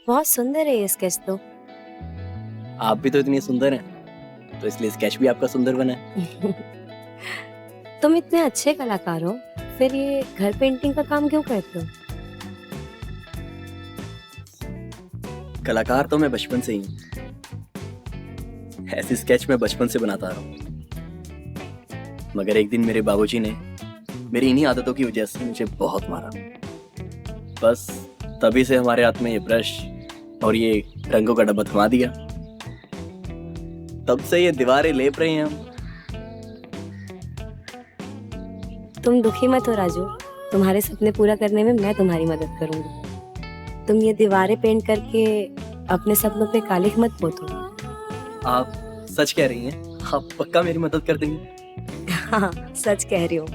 बहुत सुंदर है ये स्केच तो। आप भी तो इतनी सुंदर हैं, तो इसलिए स्केच भी आपका सुंदर बना है। तुम इतने अच्छे कलाकार हो, फिर ये घर पेंटिंग का काम क्यों करते हो? कलाकार तो मैं बचपन से ही हूँ। ऐसी स्केच मैं बचपन से बनाता रहा हूँ, मगर एक दिन मेरे बाबूजी ने मेरी इन्हीं आदतों की वजह से मुझे बहुत मारा। बस तभी से हमारे हाथ में ये ब्रश और ये रंगों का डब्बा थमा दिया। तब से ये दीवारें लेप रहे हैं हम। तुम दुखी मत हो राजू, तुम्हारे सपने पूरा करने में मैं तुम्हारी मदद करूंगी। तुम ये दीवारें पेंट करके अपने सपनों पे कालिख मत पोतो। आप सच कह रही हैं? आप पक्का मेरी मदद कर देंगी? हाँ, सच कह रही हूँ।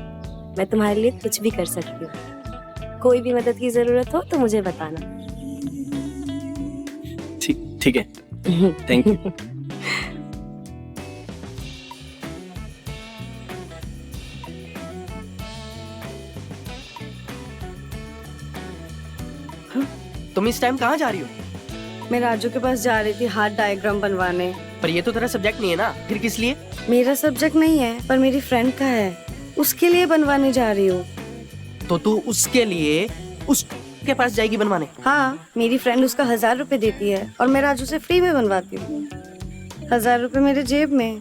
मैं तुम्हारे लिए कुछ भी कर सकती हूँ। कोई भी मदद की जरूरत हो तो मुझे बताना। ठीक है, थैंक यू। तुम इस टाइम कहाँ जा रही हो? मैं राजू के पास जा रही थी हार्ट डायग्राम बनवाने। पर ये तो तेरा सब्जेक्ट नहीं है ना, फिर किस लिए? मेरा सब्जेक्ट नहीं है, पर मेरी फ्रेंड का है, उसके लिए बनवाने जा रही हूँ। तो तू उसके लिए उसके पास जाएगी बनवाने? हाँ, मेरी फ्रेंड उसका 1000 रुपए देती है और मैं राजू से फ्री में बनवाती हूँ। 1000 रुपए मेरे जेब में।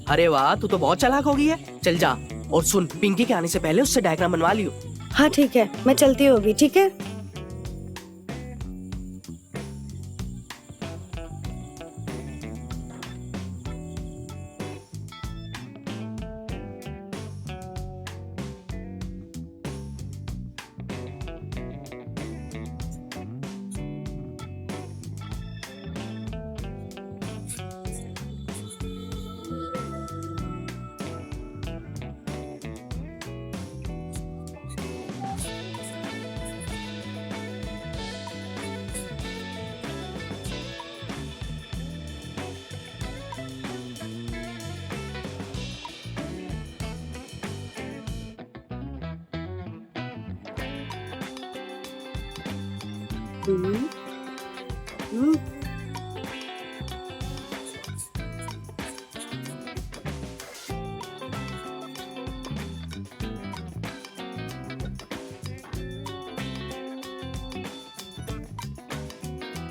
अरे वाह, तू तो बहुत चालाक हो गई है। चल जा, और सुन, पिंकी के आने से पहले उससे डायग्राम बनवा लियो। हाँ ठीक है, मैं चलती हूँ अभी। ठीक है।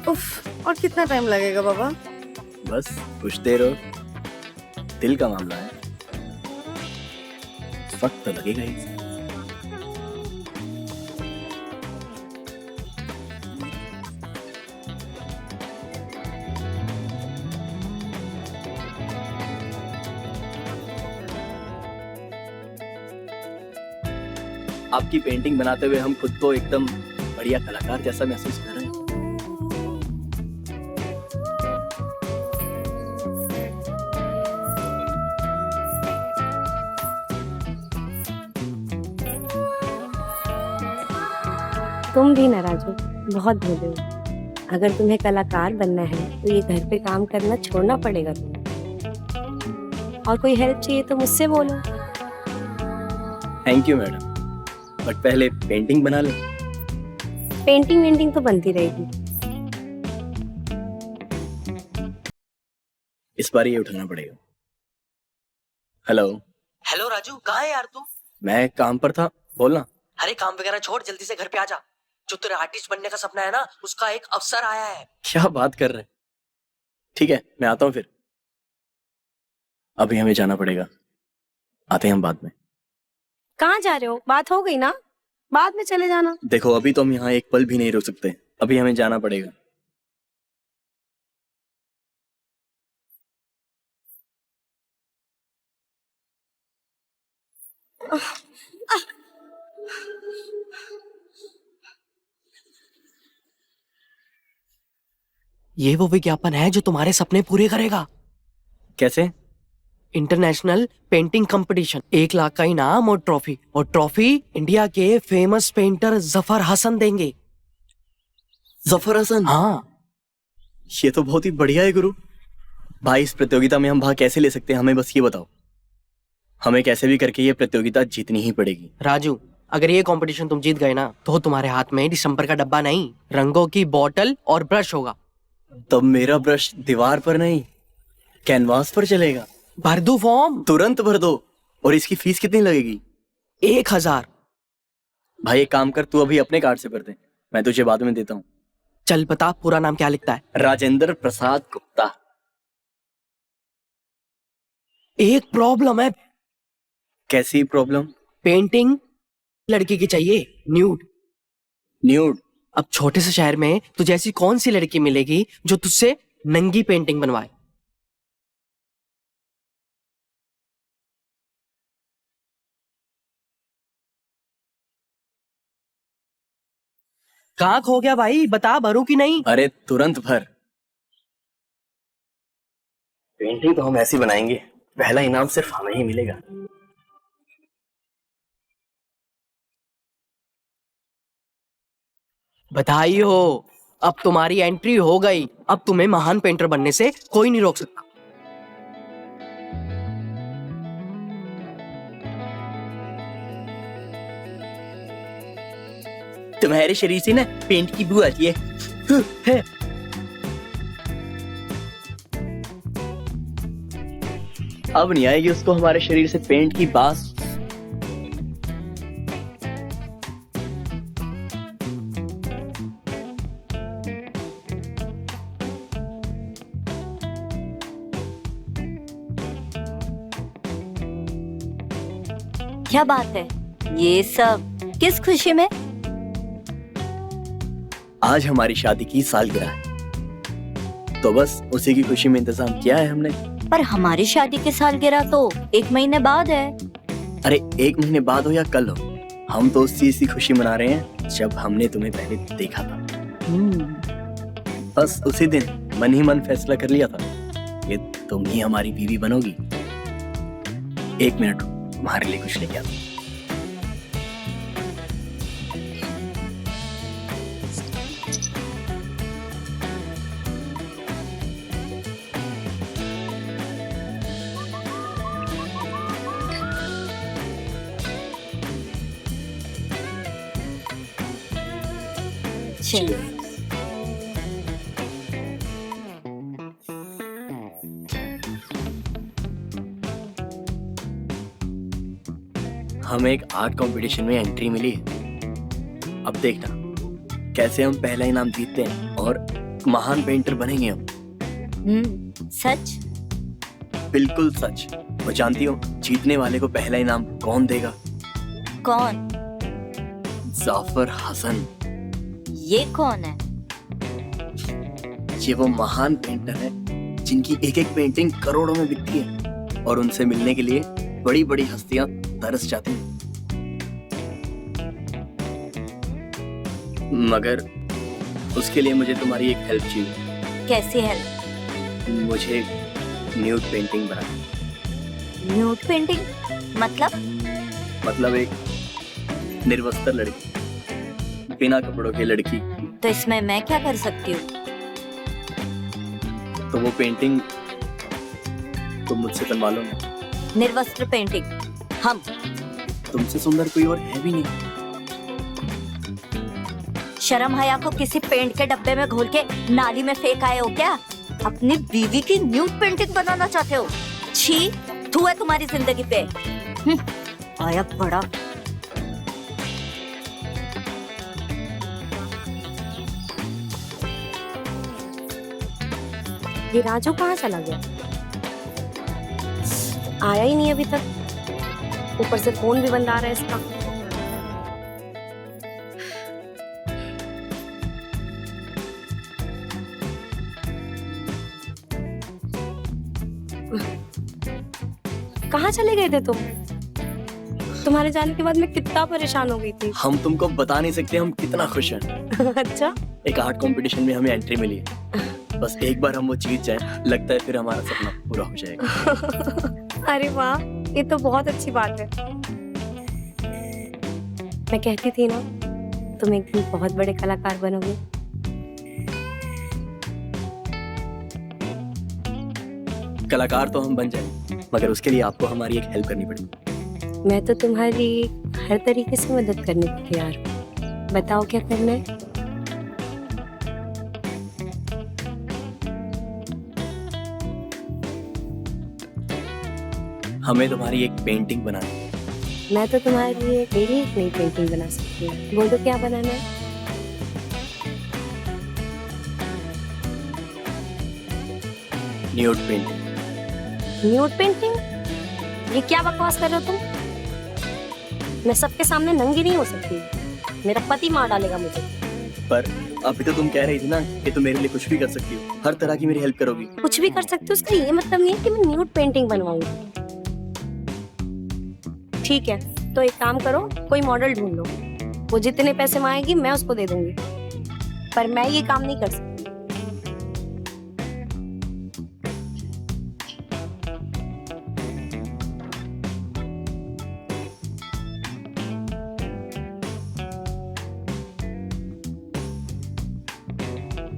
उफ, और कितना टाइम लगेगा बाबा? बस कुछ देर और, दिल का मामला है, वक्त तो लगेगा ही। आपकी पेंटिंग बनाते हुए हम खुद को एकदम बढ़िया कलाकार जैसा महसूस कर रहे हैं। तुम भी ना राजू, बहुत भोले हो। अगर तुम्हें कलाकार बनना है तो ये घर पे काम करना छोड़ना पड़ेगा तुम्हें। और कोई हेल्प चाहिए तो मुझसे बोलो। थैंक यू मैडम, बट पहले पेंटिंग बना लें। पेंटिंग वेंटिंग तो बनती रहेगी। इस बार ये उठाना पड़ेगा। हेलो। हेलो राजू, कहाँ है यार तू? मैं काम पर था, बोलना। अरे काम वगैरह छोड़, जल्दी से घर पे आ जा। जो तेरा आर्टिस्ट बनने का सपना है ना, उसका एक अवसर आया है। क्या बात कर रहे हैं? ठीक है, मैं आता हूँ फिर। अभी हमें जाना पड़ेगा, आते हैं हम बाद में। कहाँ जा रहे हो? बात हो गई ना, बाद में चले जाना। देखो, अभी तो हम यहाँ एक पल भी नहीं रुक सकते, अभी हमें जाना पड़ेगा। ये वो विज्ञापन है जो तुम्हारे सपने पूरे करेगा। कैसे? इंटरनेशनल पेंटिंग कंपटीशन, 1 लाख का इनाम और ट्रॉफी इंडिया के फेमस पेंटर जफर हसन देंगे। जफर हसन? हाँ। ये तो बहुत ही बढ़िया है गुरु भाई। इस प्रतियोगिता में हम भाग कैसे ले सकते हैं, हमें बस ये बताओ। हमें कैसे भी करके ये प्रतियोगिता जीतनी ही पड़ेगी। राजू, अगर ये कंपटीशन तुम जीत गए ना तो तुम्हारे हाथ में दिसंबर का डब्बा नहीं, रंगों की बोतल और ब्रश होगा। तब मेरा ब्रश दीवार पर नहीं कैनवास पर चलेगा। भर दो फॉर्म। तुरंत भर दो। और इसकी फीस कितनी लगेगी? 1000। भाई एक काम कर, तू अभी अपने कार्ड से भर दे, मैं तुझे बाद में देता हूँ। चल बता पूरा नाम क्या लिखता है? राजेंद्र प्रसाद गुप्ता। एक प्रॉब्लम है। कैसी प्रॉब्लम? पेंटिंग लड़की की चाहिए न्यूड। न्यूड? अब छोटे से शहर में तुझे ऐसी कौन सी लड़की मिलेगी जो तुझसे नंगी पेंटिंग बनवाए? कहाँ खो गया भाई, बता भरू कि नहीं? अरे तुरंत भर। पेंटिंग तो हम ऐसी बनाएंगे, पहला इनाम सिर्फ हमें ही मिलेगा। बधाई हो, अब तुम्हारी एंट्री हो गई। अब तुम्हें महान पेंटर बनने से कोई नहीं रोक सकता। तुम्हारे शरीर से ना पेंट की बू आती है। अब नहीं आएगी उसको हमारे शरीर से पेंट की बास। क्या बात है, ये सब किस खुशी में? आज हमारी शादी की सालगिरह है, तो बस उसी की खुशी में इंतजाम किया है हमने। पर हमारी शादी की सालगिरह तो 1 महीने बाद है। अरे 1 महीने बाद हो या कल हो, हम तो उस चीज की खुशी मना रहे हैं जब हमने तुम्हें पहले देखा था। बस उसी दिन मन ही मन फैसला कर लिया था कि तुम ही हमारी बीवी बनोगी। 1 मिनट तुम्हारे लिए कुछ लेके आता हूं। चल। हमें एक आर्ट कंपटीशन में एंट्री मिली है। अब देखना कैसे हम पहला इनाम जीतते हैं और महान पेंटर बनेंगे हम। सच? बिल्कुल सच। और जानती हो जीतने वाले को पहला इनाम कौन देगा? कौन? जाफर हसन। ये कौन है? ये वो महान पेंटर है जिनकी एक एक पेंटिंग करोड़ों में बिकती है और उनसे मिलने के लिए बड़ी बड़ी हस्तियां तरस जाती हैं। मगर उसके लिए मुझे तुम्हारी एक हेल्प चाहिए। कैसी हेल्प? मुझे न्यूड पेंटिंग बनानी। Nude painting? मतलब एक निर्वस्त्र लड़की, बिना कपड़ों की लड़की। तो इसमें मैं क्या कर सकती हूँ? तो वो पेंटिंग तुम मुझसे बनवा लो ना। निर्वस्त्र पेंटिंग? हम? तुमसे सुंदर कोई और है भी नहीं। शर्म हया को किसी पेंट के डब्बे में घोल के नाली में फेंक आए हो क्या? अपनी बीवी की न्यूड पेंटिंग बनाना चाहते हो? छी, थू है तुम्हारी जिंदगी पे। आया बड़ा। ये राजू कहाँ चला गया? आया ही नहीं अभी तक। ऊपर से फोन भी बंद आ रहा है इसका। कहाँ चले गए थे तुम? तुम्हारे जाने के बाद मैं कितना परेशान हो गई थी। हम तुमको बता नहीं सकते हम कितना खुश हैं। अच्छा? एक आर्ट कंपटीशन में हमें एंट्री मिली है। बस एक बार हम वो जीत जाए, लगता है फिर हमारा सपना पूरा हो जाएगा। अरे वाह, ये तो बहुत अच्छी बात है। मैं कहती थी ना, तुम एक दिन बहुत बड़े कलाकार बनोगे। कलाकार तो हम बन जाएंगे, मगर उसके लिए आपको हमारी एक हेल्प करनी पड़ेगी। मैं तो तुम्हारी हर तरीके से मदद करने को तैयार हूँ। बताओ क्या करना है। हमें तुम्हारी एक पेंटिंग बनानी है। मैं तो तुम्हारे लिए मेरी एक नई पेंटिंग बना सकती हूँ। बोलो क्या बनाना है। Nude painting. Nude painting? ये क्या बकवास कर रहे हो तुम? मैं सबके सामने नंगी नहीं हो सकती, मेरा पति मार डालेगा मुझे। पर अभी तो तुम कह रही थी ना कि तुम मेरे लिए कुछ भी कर सकती हो, हर तरह की मेरी हेल्प करोगी। कुछ भी कर सकती हूँ उसका ये मतलब नहीं है कि मैं न्यूड पेंटिंग बनवाऊंगी। ठीक है, तो एक काम करो, कोई मॉडल ढूंढ लो, वो जितने पैसे मांगेगी मैं उसको दे दूंगी, पर मैं ये काम नहीं कर सकती।